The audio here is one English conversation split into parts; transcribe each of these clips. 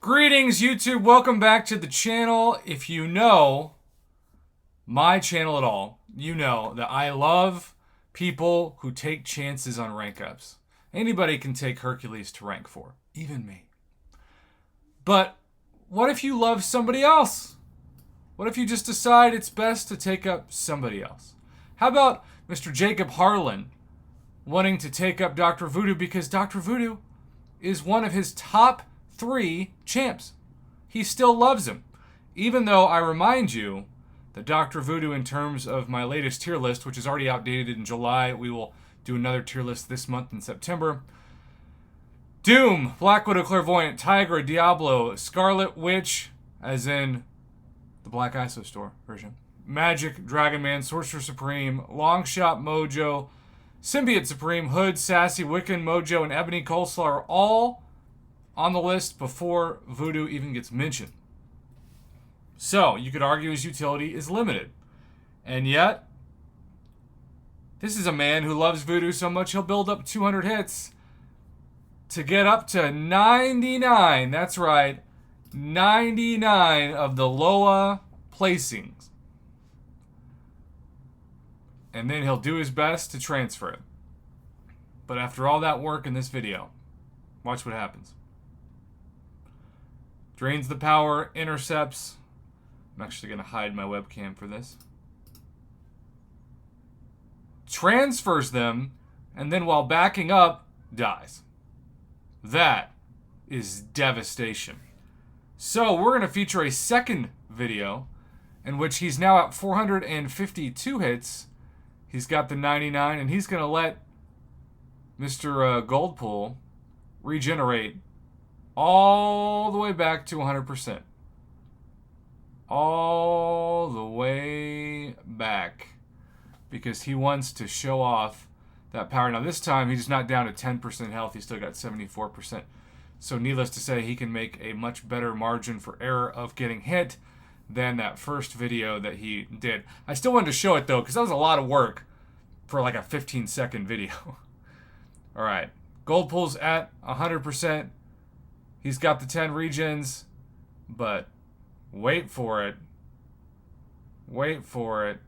Greetings, YouTube. Welcome back to the channel. If you know my channel at all, you know that I love people who take chances on rank ups. Anybody can take Hercules to rank 4, even me. But what if you love somebody else? What if you just decide it's best to take up somebody else? How about Mr. Jacob Harlan wanting to take up Dr. Voodoo because Dr. Voodoo is one of his top 3 champs. He still loves him. Even though I remind you that Dr. Voodoo, in terms of my latest tier list, which is already outdated in July, we will do another tier list this month in September. Doom, Black Widow, Clairvoyant, Tigra, Diablo, Scarlet Witch, as in the Black ISO store version, Magic, Dragon Man, Sorcerer Supreme, Longshot Mojo, Symbiote Supreme, Hood, Sassy, Wiccan, Mojo, and Ebony Coleslaw are all on the list before Voodoo even gets mentioned. So, you could argue his utility is limited. And yet, this is a man who loves Voodoo so much he'll build up 200 hits to get up to 99. That's right, 99 of the Loa placings. And then he'll do his best to transfer it. But after all that work in this video, watch what happens. Drains the power, intercepts. I'm actually going to hide my webcam for this. Transfers them, and then while backing up, dies. That is devastation. So we're going to feature a second video in which he's now at 452 hits. He's got the 99, and he's going to let Mr. Goldpool regenerate all the way back to 100%. All the way back. Because he wants to show off that power. Now this time he's not down to 10% health. He's still got 74%. So needless to say, he can make a much better margin for error of getting hit than that first video that he did. I still wanted to show it though, because that was a lot of work for like a 15-second video. Alright. Goldpool's at 100%. He's got the 10 regens, but wait for it. Wait for it.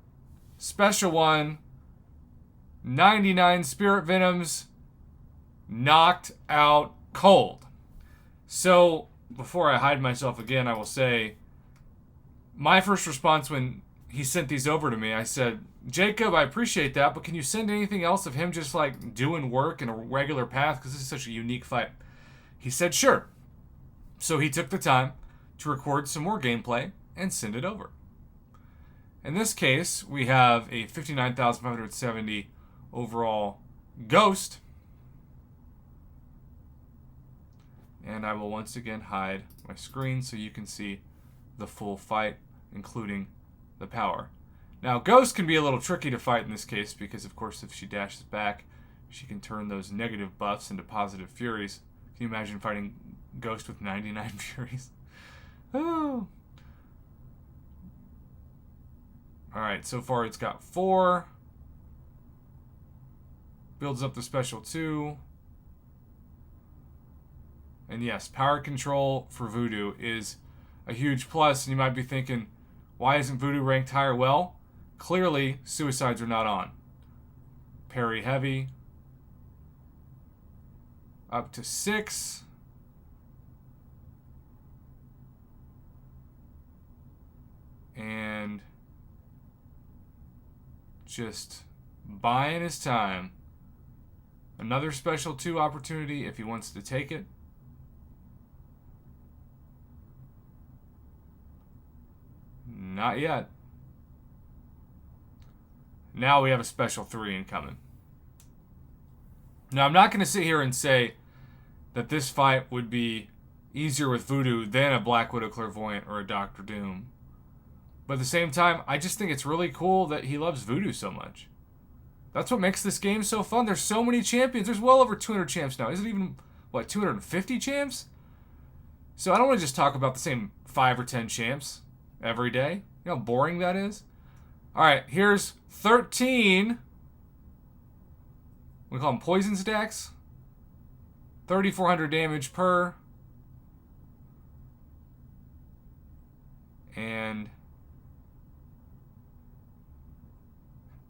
Special one, 99 Spirit Venoms, knocked out cold. So, before I hide myself again, I will say, my first response when he sent these over to me, I said, Jacob, I appreciate that, but can you send anything else of him just like doing work in a regular path? Because this is such a unique fight. He said, sure. So he took the time to record some more gameplay and send it over. In this case, we have a 59,570 overall Ghost. And I will once again hide my screen so you can see the full fight, including the power. Now, Ghost can be a little tricky to fight in this case because, of course, if she dashes back, she can turn those negative buffs into positive furies. Can you imagine fighting Ghost with 99 furies? Oh. Alright, so far it's got 4. Builds up the special 2. And yes, power control for Voodoo is a huge plus. And you might be thinking, why isn't Voodoo ranked higher? Well, clearly suicides are not on. Parry heavy. Up to 6. And just buying his time. Another special 2 opportunity if he wants to take it. Not yet. Now we have a special 3 incoming. Now I'm not going to sit here and say that this fight would be easier with Voodoo than a Black Widow, Clairvoyant, or a Doctor Doom. But at the same time, I just think it's really cool that he loves Voodoo so much. That's what makes this game so fun. There's so many champions. There's well over 200 champs now. Is it even, 250 champs? So I don't want to just talk about the same 5 or 10 champs every day. You know how boring that is? Alright, here's 13. We call them poison stacks. 3,400 damage per. and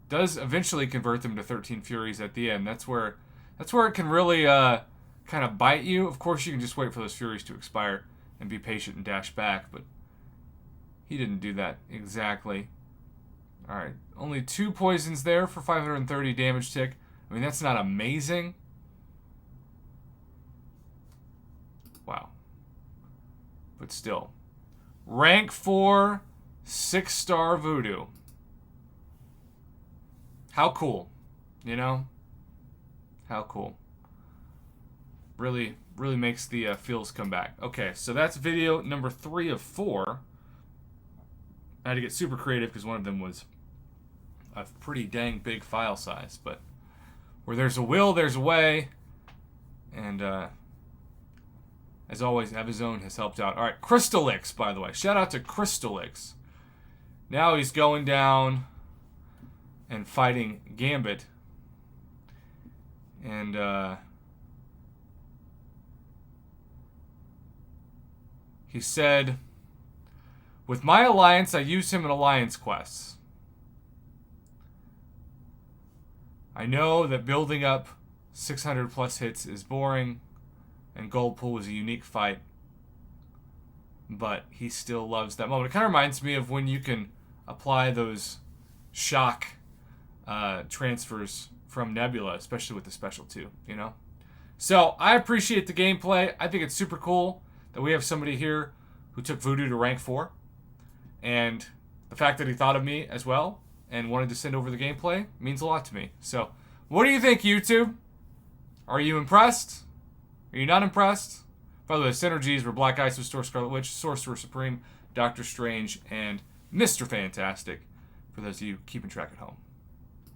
does eventually convert them to 13 Furies at the end. That's where it can really kind of bite you. Of course, you can just wait for those Furies to expire and be patient and dash back, but he didn't do that exactly. All right, only 2 poisons there for 530 damage tick. I mean, that's not amazing. Wow. But still. Rank 4, 6-star Voodoo. How cool. You know? How cool. Really makes the feels come back. Okay, so that's video number 3 of 4. I had to get super creative because one of them was a pretty dang big file size. But where there's a will, there's a way. And as always, Evizone has helped out. All right, Crystallix, by the way. Shout out to Crystallix. Now he's going down and fighting Gambit. And he said, with my alliance, I use him in alliance quests. I know that building up 600 plus hits is boring, and Gold Pool was a unique fight, but he still loves that moment. It kind of reminds me of when you can apply those shock transfers from Nebula, especially with the Special 2, you know? So, I appreciate the gameplay. I think it's super cool that we have somebody here who took Voodoo to rank 4. And the fact that he thought of me as well and wanted to send over the gameplay means a lot to me. So, what do you think, YouTube? Are you impressed? Are you not impressed? By the way, synergies were Black Ice Restore, Scarlet Witch, Sorcerer Supreme, Doctor Strange, and Mr. Fantastic, for those of you keeping track at home.